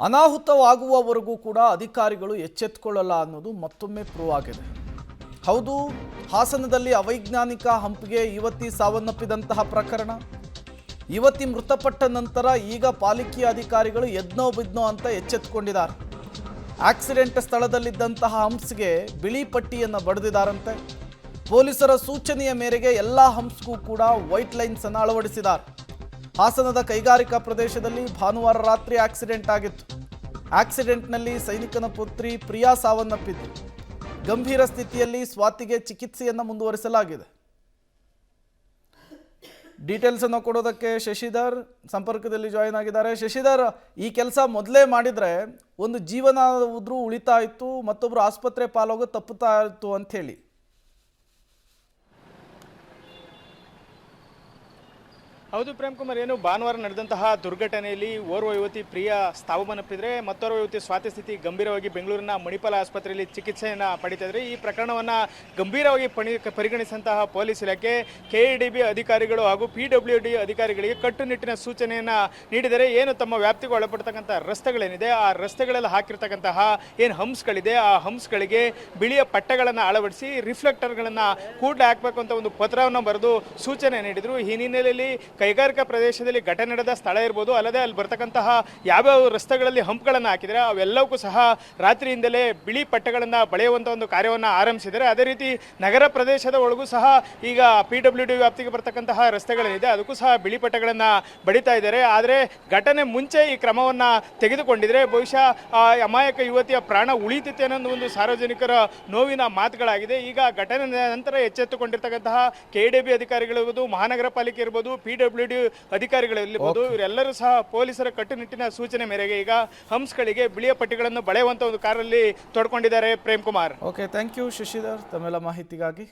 ಅನಾಹುತವಾಗುವವರೆಗೂ ಕೂಡ ಅಧಿಕಾರಿಗಳು ಎಚ್ಚೆತ್ತುಕೊಳ್ಳಲ್ಲ ಅನ್ನೋದು ಮತ್ತೊಮ್ಮೆ ಪ್ರೂವ್ ಆಗಿದೆ. ಹೌದು, ಹಾಸನದಲ್ಲಿ ಅವೈಜ್ಞಾನಿಕ ಹಂಪ್ಗೆ ಯುವತಿ ಸಾವನ್ನಪ್ಪಿದಂತಹ ಪ್ರಕರಣ, ಯುವತಿ ಮೃತಪಟ್ಟ ನಂತರ ಈಗ ಪಾಲಿಕೆಯ ಅಧಿಕಾರಿಗಳು ಎದ್ನೋ ಬಿದ್ನೋ ಅಂತ ಎಚ್ಚೆತ್ತುಕೊಂಡಿದ್ದಾರೆ. ಆಕ್ಸಿಡೆಂಟ್ ಸ್ಥಳದಲ್ಲಿದ್ದಂತಹ ಹಂಪ್ಸ್ಗೆ ಬಿಳಿ ಪಟ್ಟಿಯನ್ನು ಬರೆದಿದ್ದಾರಂತೆ. ಪೊಲೀಸರ ಸೂಚನೆಯ ಮೇರೆಗೆ ಎಲ್ಲ ಹಂಪ್ಸ್ಗೂ ಕೂಡ ವೈಟ್ ಲೈನ್ಸ್ ಅನ್ನು ಅಳವಡಿಸಿದ್ದಾರೆ. ಹಾಸನದ ಕೈಗಾರಿಕಾ ಪ್ರದೇಶದಲ್ಲಿ ಭಾನುವಾರ ರಾತ್ರಿ ಆಕ್ಸಿಡೆಂಟ್ ಆಗಿತ್ತು. ಆಕ್ಸಿಡೆಂಟ್ನಲ್ಲಿ ಸೈನಿಕನ ಪುತ್ರಿ ಪ್ರಿಯಾ ಸಾವನ್ನಪ್ಪಿದ್ದು. ಗಂಭೀರ ಸ್ಥಿತಿಯಲ್ಲಿ ಸ್ವಾತಿಗೆ ಚಿಕಿತ್ಸೆಯನ್ನು ಮುಂದುವರಿಸಲಾಗಿದೆ. ಡೀಟೇಲ್ಸ್ ಅನ್ನು ಕೊಡೋದಕ್ಕೆ ಶಶಿಧರ್ ಸಂಪರ್ಕದಲ್ಲಿ ಜಾಯಿನ್ ಆಗಿದ್ದಾರೆ. ಶಶಿಧರ್, ಈ ಕೆಲಸ ಮೊದಲೇ ಮಾಡಿದ್ರೆ ಒಂದು ಜೀವನ ಉಳಿತಾ ಇತ್ತು, ಮತ್ತೊಬ್ರು ಆಸ್ಪತ್ರೆ ಪಾಲೋಗೋ ತಪ್ಪುತ್ತಾ ಇತ್ತು ಅಂತ ಹೇಳಿ. ಹೌದು ಪ್ರೇಮ್ ಕುಮಾರ್, ಏನು ಭಾನುವಾರ ನಡೆದಂತಹ ದುರ್ಘಟನೆಯಲ್ಲಿ ಓರ್ವ ಯುವತಿ ಪ್ರಿಯಾ ಸಾವನ್ನಪ್ಪಿದ್ರೆ, ಮತ್ತೋರ್ವ ಯುವತಿ ಸ್ವಾತಿ ಸ್ಥಿತಿ ಗಂಭೀರವಾಗಿ ಬೆಂಗಳೂರಿನ ಮಣಿಪಾಲ ಆಸ್ಪತ್ರೆಯಲ್ಲಿ ಚಿಕಿತ್ಸೆಯನ್ನು ಪಡಿತಿದ್ರೆ. ಈ ಪ್ರಕರಣವನ್ನು ಗಂಭೀರವಾಗಿ ಪರಿಗಣಿಸಿದಂತಹ ಪೊಲೀಸ್ ಇಲಾಖೆ, KEDB ಅಧಿಕಾರಿಗಳು ಹಾಗೂ PWD ಅಧಿಕಾರಿಗಳಿಗೆ ಕಟ್ಟುನಿಟ್ಟಿನ ಸೂಚನೆಯನ್ನು ನೀಡಿದರೆ, ಏನು ತಮ್ಮ ವ್ಯಾಪ್ತಿಗೆ ಒಳಪಡ್ತಕ್ಕಂಥ ರಸ್ತೆಗಳೇನಿದೆ ಆ ರಸ್ತೆಗಳಲ್ಲಿ ಹಾಕಿರ್ತಕ್ಕಂತಹ ಏನು ಹಂಪ್ಸ್ಗಳಿದೆ ಆ ಹಂಪ್ಸ್ಗಳಿಗೆ ಬಿಳಿಯ ಪಟ್ಟೆಗಳನ್ನು ಅಳವಡಿಸಿ ರಿಫ್ಲೆಕ್ಟರ್ಗಳನ್ನು ಕೂಡಲೇ ಹಾಕಬೇಕು ಅಂತ ಒಂದು ಪತ್ರವನ್ನು ಬರೆದು ಸೂಚನೆ ನೀಡಿದರು. ಈ ಹಿನ್ನೆಲೆಯಲ್ಲಿ ಕೈಗಾರಿಕಾ ಪ್ರದೇಶದಲ್ಲಿ ಘಟನೆ ನಡೆದ ಸ್ಥಳ ಇರ್ಬೋದು, ಅಲ್ಲದೆ ಅಲ್ಲಿ ಬರ್ತಕ್ಕಂತಹ ಯಾವ್ಯಾವ ರಸ್ತೆಗಳಲ್ಲಿ ಹಂಪ್ಗಳನ್ನು ಹಾಕಿದರೆ ಅವೆಲ್ಲವಕ್ಕೂ ಸಹ ರಾತ್ರಿಯಿಂದಲೇ ಬಿಳಿ ಪಟ್ಟೆಗಳನ್ನು ಬಳೆಯುವಂಥ ಒಂದು ಕಾರ್ಯವನ್ನು ಆರಂಭಿಸಿದರೆ. ಅದೇ ರೀತಿ ನಗರ ಪ್ರದೇಶದ ಒಳಗೂ ಸಹ ಈಗ PWD ವ್ಯಾಪ್ತಿಗೆ ಬರ್ತಕ್ಕಂತಹ ರಸ್ತೆಗಳೇನಿದೆ ಅದಕ್ಕೂ ಸಹ ಬಿಳಿ ಪಟ್ಟೆಗಳನ್ನು ಬಡಿತಾ ಇದ್ದಾರೆ. ಆದರೆ ಘಟನೆ ಮುಂಚೆ ಈ ಕ್ರಮವನ್ನು ತೆಗೆದುಕೊಂಡಿದ್ರೆ ಬಹುಶಃ ಆ ಅಮಾಯಕ ಯುವತಿಯ ಪ್ರಾಣ ಉಳಿತಿತ್ತು ಅನ್ನೋ ಒಂದು ಸಾರ್ವಜನಿಕರ ನೋವಿನ ಮಾತುಗಳಾಗಿದೆ. ಈಗ ಘಟನೆ ನಂತರ ಎಚ್ಚೆತ್ತುಕೊಂಡಿರ್ತಕ್ಕಂತಹ KEDB ಅಧಿಕಾರಿಗಳಿರ್ಬೋದು, ಮಹಾನಗರ ಪಾಲಿಕೆ ಇರ್ಬೋದು, PWD ಅಧಿಕಾರಿಗಳಿರ್ಬೋದು, ಇವರೆಲ್ಲರೂ ಸಹ ಪೊಲೀಸರ ಕಟ್ಟುನಿಟ್ಟಿನ ಸೂಚನೆ ಮೇರೆಗೆ ಈಗ ಹಂಪ್ಸ್ಗಳಿಗೆ ಬಿಳಿಯ ಪಟ್ಟಿಗಳನ್ನು ಬಳೆಯುವಂತ ಒಂದು ಕಾರಲ್ಲಿ ತೊಡ್ಕೊಂಡಿದ್ದಾರೆ. Prem Kumar. Okay, thank you Shashidhar ತಮ್ಮೆಲ್ಲ ಮಾಹಿತಿಗಾಗಿ.